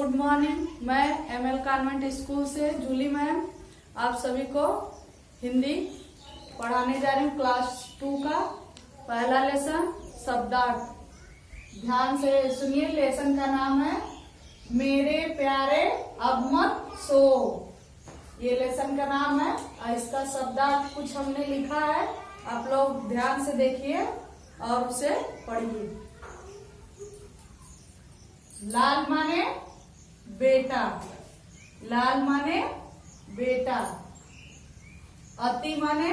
Good morning. मैं ML convent school से Jully ma'am आप सभी को हिंदी पढ़ाने जा रही हूँ। क्लास 2 का पहला लेसन शब्दार्थ। ध्यान से सुनिए। लेसन का नाम है मेरे प्यारे अब मत सो। ये लेसन का नाम है और इसका शब्दार्थ कुछ हमने लिखा है, आप लोग ध्यान से देखिए और उसे पढ़िए। लाल माने बेटा, लाल माने बेटा। अति माने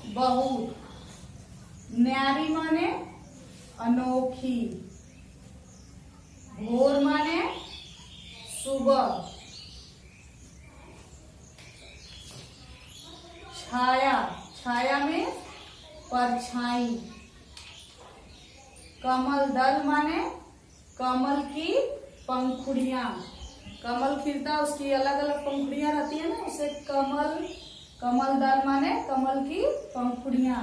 बहुत। न्यारी माने अनोखी। भोर माने सुबह। छाया, छाया में परछाई। कमल दल माने कमल की पंखुड़ियां। कमल खिलता है, उसकी अलग अलग पंखुड़ियां रहती है ना, उसे कमल दल माने कमल की पंखुड़ियां।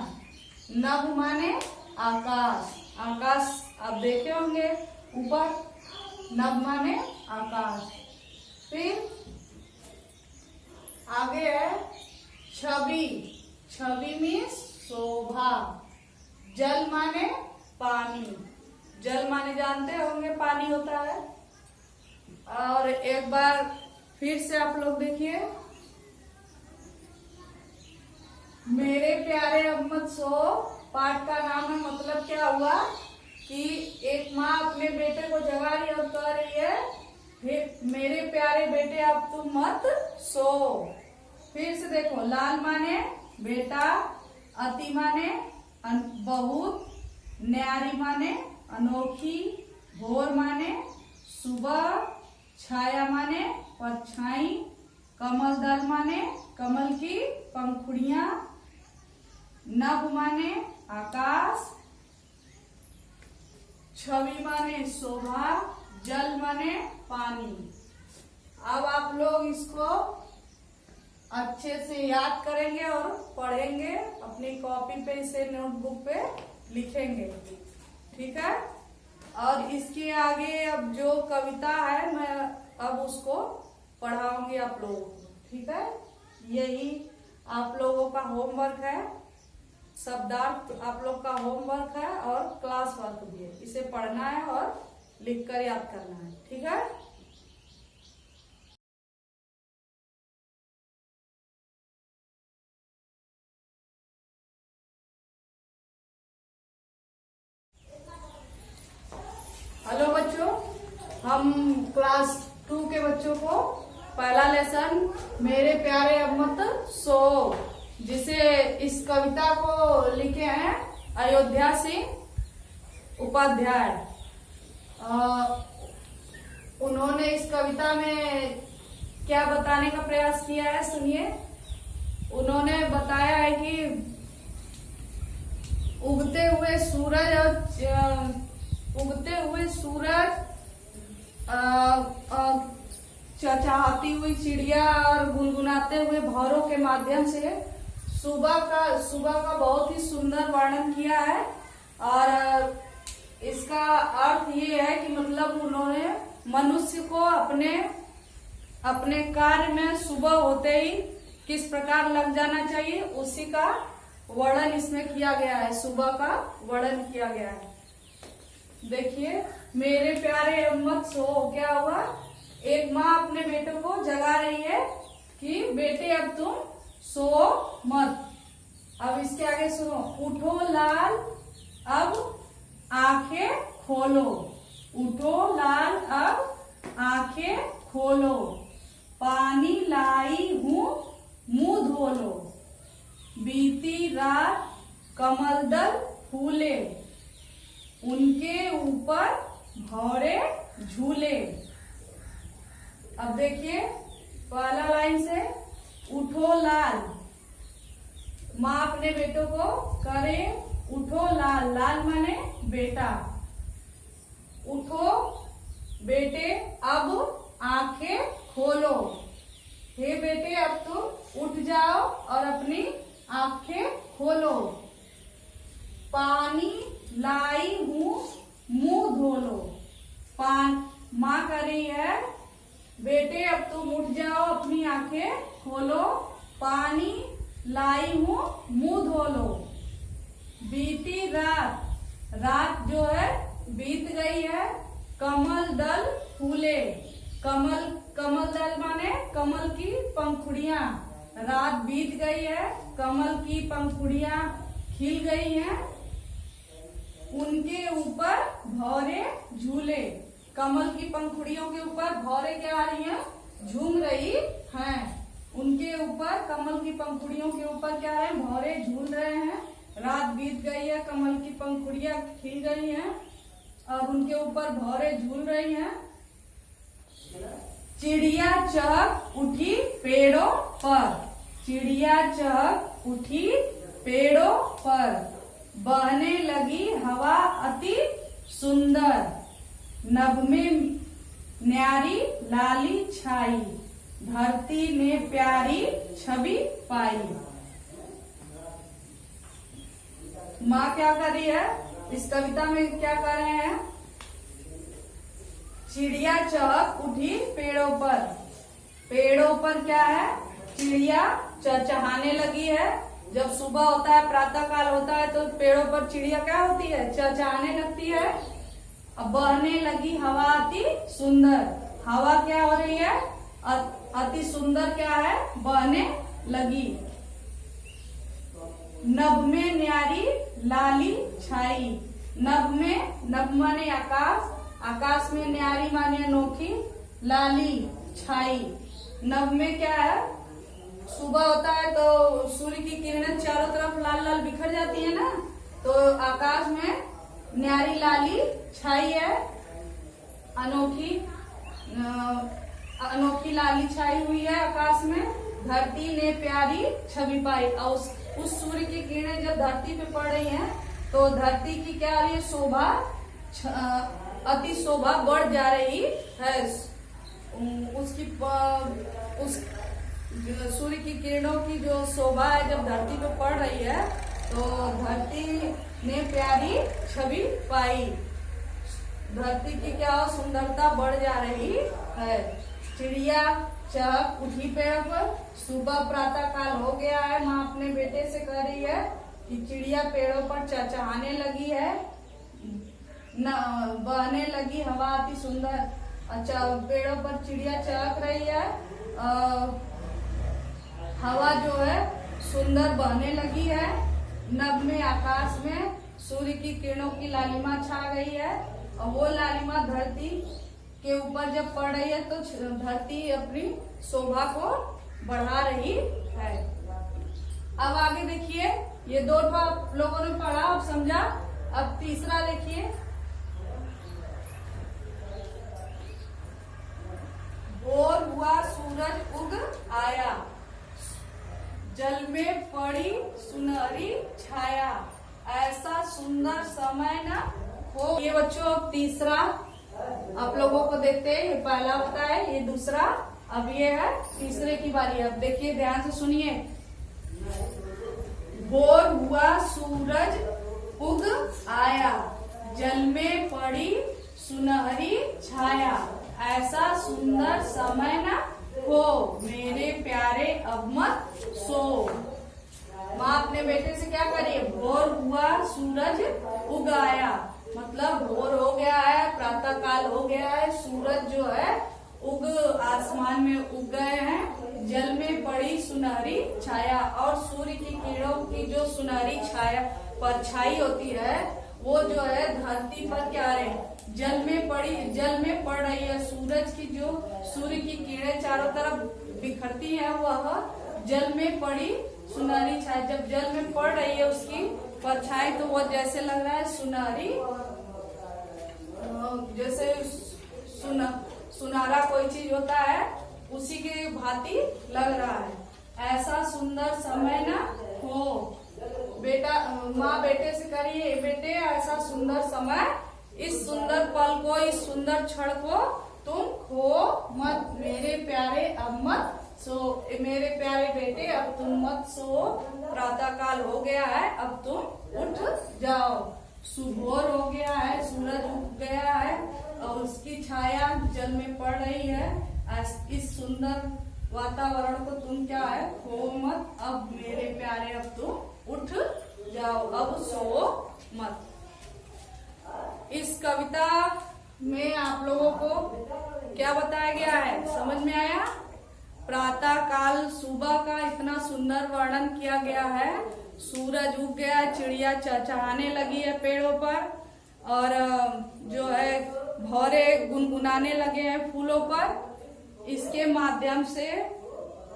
नभ माने आकाश। आकाश आप देखे होंगे ऊपर, नभ माने आकाश। फिर आगे है छवि। छवि में शोभा। जल माने पानी। जल माने जानते होंगे पानी होता है। और एक बार फिर से आप लोग देखिए। मेरे प्यारे अब मत सो पाठ का नाम है। मतलब क्या हुआ कि एक माँ अपने बेटे को जगा रही है और कह रही है मेरे प्यारे बेटे अब तुम मत सो। फिर से देखो। लाल माने बेटा, अति माने बहुत, न्यारी माने अनोखी, भोर माने सुबह, छाया माने परछाई, कमल दल माने कमल की पंखुड़ियां, नभ माने आकाश, छवि माने शोभा, जल माने पानी। अब आप लोग इसको अच्छे से याद करेंगे और पढ़ेंगे। अपनी कॉपी पे इसे नोटबुक पे लिखेंगे, ठीक है। और इसके आगे अब जो कविता है मैं अब उसको पढ़ाऊंगी आप लोगों को, ठीक है। यही आप लोगों का होमवर्क है। शब्दार्थ आप लोग का होमवर्क है और क्लास वर्क भी है। इसे पढ़ना है और लिखकर याद करना है, ठीक है। हेलो बच्चों, हम क्लास 2 के बच्चों को पहला लेसन मेरे प्यारे अब मत सो, जिसे इस कविता को लिखे हैं अयोध्या सिंह उपाध्याय। उन्होंने इस कविता में क्या बताने का प्रयास किया है सुनिए। उन्होंने बताया है कि उगते हुए सूरज चहचहाती हुई चिड़िया और गुनगुनाते हुए भौरों के माध्यम से सुबह का बहुत ही सुंदर वर्णन किया है। और इसका अर्थ ये है कि मतलब उन्होंने मनुष्य को अपने कार्य में सुबह होते ही किस प्रकार लग जाना चाहिए, उसी का वर्णन इसमें किया गया है। सुबह का वर्णन किया गया है। देखिए, मेरे प्यारे अब मत सो। क्या हुआ? एक माँ अपने बेटे को जगा रही है कि बेटे अब तुम सो मत। अब इसके आगे सुनो। उठो लाल अब आंखें खोलो। उठो लाल अब आंखें खोलो। पानी लाई हूँ मुंह धो लो। बीती रात कमलदल फूले, उनके ऊपर भौरे झूले। अब देखिए पहला लाइन से, उठो लाल। माँ अपने बेटों को करे उठो लाल। लाल माने बेटा। उठो बेटे अब आंखें खोलो। हे बेटे अब तुम उठ जाओ और अपनी आंखें खोलो। पानी लाई हूँ मुंह धो लो। माँ कह रही है बेटे अब तुम उठ जाओ, अपनी आंखें खोलो, पानी लाई हूँ मुंह धो लो। बीती रात, रात जो है बीत गई है, कमल दल फूले। कमल दल माने कमल की पंखुड़ियां। रात बीत गई है, कमल की पंखुड़ियां खिल गई हैं, उनके ऊपर भौरे झूले। कमल की पंखुड़ियों के ऊपर भौरे क्या आ रही हैं? झूम रही हैं। उनके ऊपर, कमल की पंखुड़ियों के ऊपर क्या है? भौरे झूल रहे हैं। रात बीत गई है, कमल की पंखुड़ियां खिल गई हैं और उनके ऊपर भौरे झूल रही हैं। चिड़िया चहक उठी पेड़ों पर। चिड़िया चहक उठी पेड़ों पर, बहने लगी हवा अति सुंदर। नभ में न्यारी लाली छाई, धरती ने प्यारी छवि पाई। माँ क्या कर रही है इस कविता में? क्या कर रहे हैं? चिड़िया चहक उठी पेड़ों पर। पेड़ों पर क्या है? चिड़िया चहचहाने लगी है। जब सुबह होता है, प्रातः काल होता है, तो पेड़ों पर चिड़िया क्या होती है? चहचहाने लगती है। अब बहने लगी हवा अति सुंदर। हवा क्या हो रही है? अति सुंदर क्या है? बहने लगी। नभ में न्यारी लाली छाई। नभ में, नभ माने आकाश, आकाश में न्यारी माने अनोखी, लाली छाई। नभ में क्या है? सुबह होता है तो सूर्य की किरणें चारों तरफ लाल लाल बिखर जाती है ना, तो आकाश में न्यारी लाली छाई है, अनोखी लाली छाई हुई है आकाश में। धरती ने प्यारी छवि पाई। और उस सूर्य की किरणें जब धरती पे पड़ रही हैं तो धरती की क्या आ रही है? शोभा, अति शोभा बढ़ जा रही है। उसकी उस सूर्य की किरणों की जो शोभा है जब धरती पे पड़ रही है तो धरती ने प्यारी छवि पाई। धरती की क्या सुंदरता बढ़ जा रही है। चिड़िया चहक उठी पेड़ पर। सुबह प्रातः काल हो गया है। माँ अपने बेटे से कह रही है कि चिड़िया पेड़ों पर चहचहाने लगी है, बहने लगी हवा अति सुंदर। अच्छा, पेड़ों पर चिड़िया चहक रही है, हवा जो है सुंदर बहने लगी है। नभ में, आकाश में सूर्य की किरणों की लालिमा छा गई है और वो लालिमा धरती के ऊपर जब पड़ रही है तो धरती अपनी शोभा को बढ़ा रही है। अब आगे देखिए, ये दो आप लोगों ने पढ़ा, अब समझा। अब तीसरा देखिए, भोर हुआ सूरज उग आया, जल में पड़ी सुनहरी छाया, ऐसा सुंदर समय न हो। ये बच्चों अब तीसरा आप लोगों को देखते हैं। ये पहला होता है, ये दूसरा, अब ये है तीसरे की बारी। अब देखिए, ध्यान से सुनिए। भोर हुआ सूरज उग आया, जल में पड़ी सुनहरी छाया, ऐसा सुंदर समय न हो, मेरे प्यारे अब मत सो। माँ अपने बेटे से क्या करिए? भोर हुआ सूरज उग आया, मतलब भोर हो गया है, प्रातः काल हो गया है, सूरज जो है उग आसमान में उग गए हैं, जल में पड़ी सुनहरी छाया। और सूर्य की किरणों की जो सुनहरी छाया परछाई होती है वो जो है धरती पर क्या रहे? जल में पड़ रही है। सूरज की जो सूर्य की किरणें चारों तरफ बिखरती हैं, वह जल में पड़ी सुनहरी छाया। जब जल में पड़ रही है उसकी परछाई तो वो जैसे लग रहा है सुनहरी, जैसे सुनहरा कोई चीज होता है उसी के भांति लग रहा है। ऐसा सुंदर समय न हो। बेटा, माँ बेटे से करिए, बेटे ऐसा सुंदर समय, इस सुंदर पल को, इस सुंदर क्षण को तुम खो मत, मेरे प्यारे अब मत सो। मेरे प्यारे बेटे अब तुम मत सो, प्रातः काल हो गया है, अब तुम उठ जाओ। सुबह हो गया है, सूरज उग गया है और उसकी छाया जल में पड़ रही है। इस सुंदर वातावरण को तुम क्या है, खो मत। अब मेरे प्यारे, अब तुम उठ जाओ, अब सो मत। इस कविता में आप लोगों को क्या बताया गया है, समझ में आया? प्रातः काल सुबह का इतना सुंदर वर्णन किया गया है। सूरज उग गया, चिड़िया चहचहाने लगी है पेड़ों पर, और जो है भौरे गुनगुनाने लगे हैं फूलों पर। इसके माध्यम से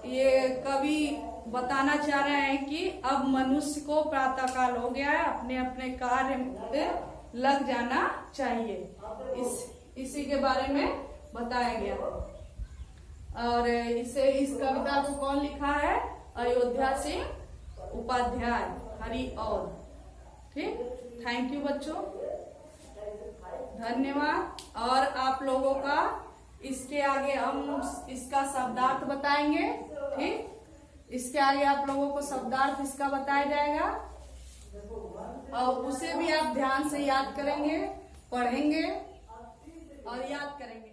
ये कवि बताना चाह रहे हैं कि अब मनुष्य को प्रातः काल हो गया है, अपने अपने कार्य में लग जाना चाहिए। इसी के बारे में बताया गया। और इस कविता को कौन लिखा है? अयोध्या सिंह उपाध्याय, हरि और। ठीक, थैंक यू बच्चों, धन्यवाद। और आप लोगों का इसके आगे हम इसका शब्दार्थ बताएंगे। ठीक, इसके आगे आप लोगों को शब्दार्थ इसका बताया जाएगा, और उसे भी आप ध्यान से याद करेंगे, पढ़ेंगे और याद करेंगे।